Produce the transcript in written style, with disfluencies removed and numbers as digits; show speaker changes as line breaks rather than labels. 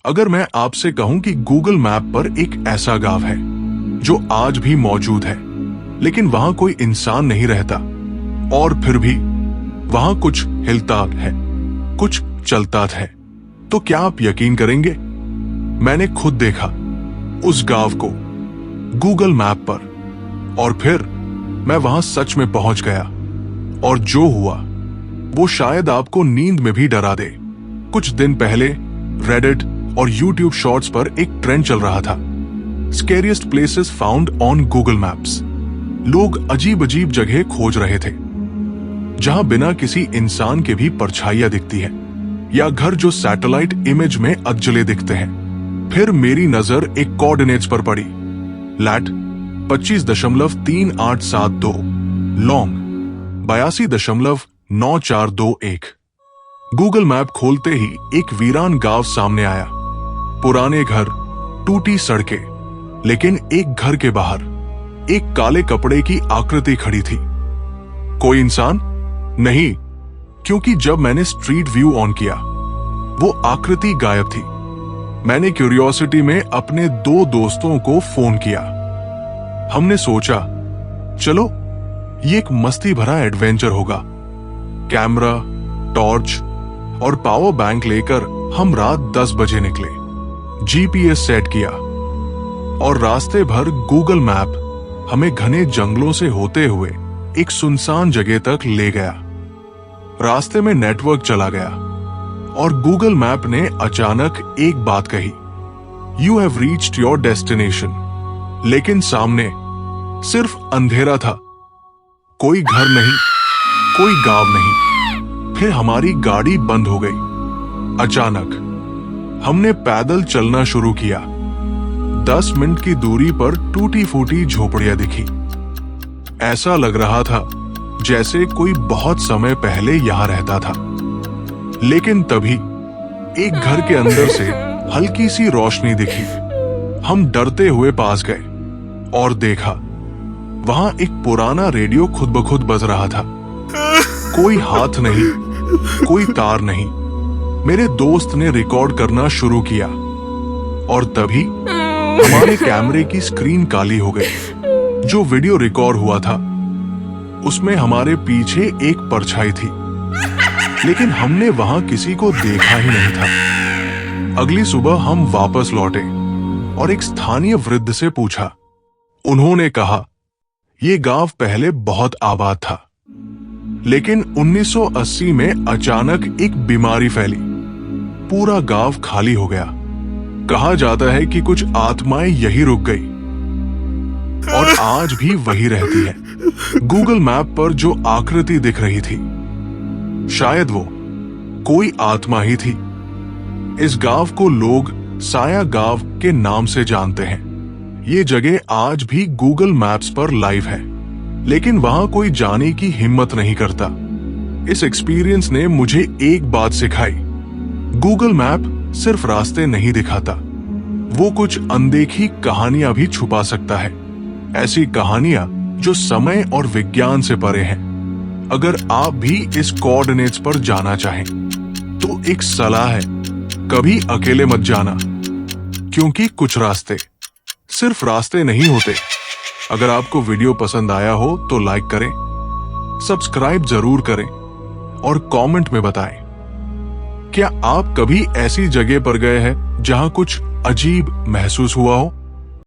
अगर मैं आपसे कहूं कि गूगल मैप पर एक ऐसा गांव है जो आज भी मौजूद है, लेकिन वहां कोई इंसान नहीं रहता, और फिर भी वहां कुछ हिलता है, कुछ चलता है, तो क्या आप यकीन करेंगे? मैंने खुद देखा उस गांव को गूगल मैप पर, और फिर मैं वहां सच में पहुंच गया। और जो हुआ वो शायद आपको नींद में भी डरा दे। कुछ दिन पहले रेडिट और यूट्यूब शॉर्ट्स पर एक ट्रेंड चल रहा था, scariest places found on Google maps. लोग अजीब अजीब जगह खोज रहे थे जहां बिना किसी इंसान के भी परछाइयां दिखती है, या घर जो सैटेलाइट इमेज में अधजले दिखते हैं। फिर मेरी नजर एक कोऑर्डिनेट्स पर पड़ी, लैट 25.3872, लॉन्ग 82.9421। गूगल मैप खोलते ही एक वीरान गांव सामने आया। पुराने घर, टूटी सड़कें, लेकिन एक घर के बाहर एक काले कपड़े की आकृति खड़ी थी। कोई इंसान नहीं, क्योंकि जब मैंने स्ट्रीट व्यू ऑन किया वो आकृति गायब थी। मैंने क्यूरियोसिटी में अपने 2 दोस्तों को फोन किया। हमने सोचा चलो ये एक मस्ती भरा एडवेंचर होगा। कैमरा, टॉर्च और पावर बैंक लेकर हम रात 10 बजे निकले। जीपीएस सेट किया और रास्ते भर गूगल मैप हमें घने जंगलों से होते हुए एक सुनसान जगह तक ले गया। रास्ते में नेटवर्क चला गया और गूगल मैप ने अचानक एक बात कही, you have reached your destination. लेकिन सामने सिर्फ अंधेरा था, कोई घर नहीं, कोई गांव नहीं। फिर हमारी गाड़ी बंद हो गई। अचानक हमने पैदल चलना शुरू किया। 10 मिनट की दूरी पर टूटी फूटी झोपड़ियां दिखी। ऐसा लग रहा था जैसे कोई बहुत समय पहले यहां रहता था। लेकिन तभी एक घर के अंदर से हल्की सी रोशनी दिखी। हम डरते हुए पास गए और देखा वहां एक पुराना रेडियो खुद ब खुद बज रहा था। कोई हाथ नहीं, कोई तार नहीं। मेरे दोस्त ने रिकॉर्ड करना शुरू किया और तभी हमारे कैमरे की स्क्रीन काली हो गई। जो वीडियो रिकॉर्ड हुआ था उसमें हमारे पीछे एक परछाई थी, लेकिन हमने वहां किसी को देखा ही नहीं था। अगली सुबह हम वापस लौटे और एक स्थानीय वृद्ध से पूछा। उन्होंने कहा ये गांव पहले बहुत आबाद था, लेकिन 1980 में अचानक एक बीमारी फैली, पूरा गांव खाली हो गया। कहा जाता है कि कुछ आत्माएं यही रुक गई और आज भी वही रहती है। गूगल मैप पर जो आकृति दिख रही थी शायद वो कोई आत्मा ही थी। इस गांव को लोग साया गांव के नाम से जानते हैं। ये जगह आज भी गूगल मैप्स पर लाइव है, लेकिन वहां कोई जाने की हिम्मत नहीं करता। इस एक्सपीरियंस ने मुझे एक बात सिखाई, गूगल मैप सिर्फ रास्ते नहीं दिखाता, वो कुछ अनदेखी कहानियां भी छुपा सकता है। ऐसी कहानियां जो समय और विज्ञान से परे हैं। अगर आप भी इस कोऑर्डिनेट्स पर जाना चाहें तो एक सलाह है, कभी अकेले मत जाना, क्योंकि कुछ रास्ते सिर्फ रास्ते नहीं होते। अगर आपको वीडियो पसंद आया हो तो लाइक करें, सब्सक्राइब जरूर करें और कमेंट में बताएं। क्या आप कभी ऐसी जगह पर गए हैं जहां कुछ अजीब महसूस हुआ हो?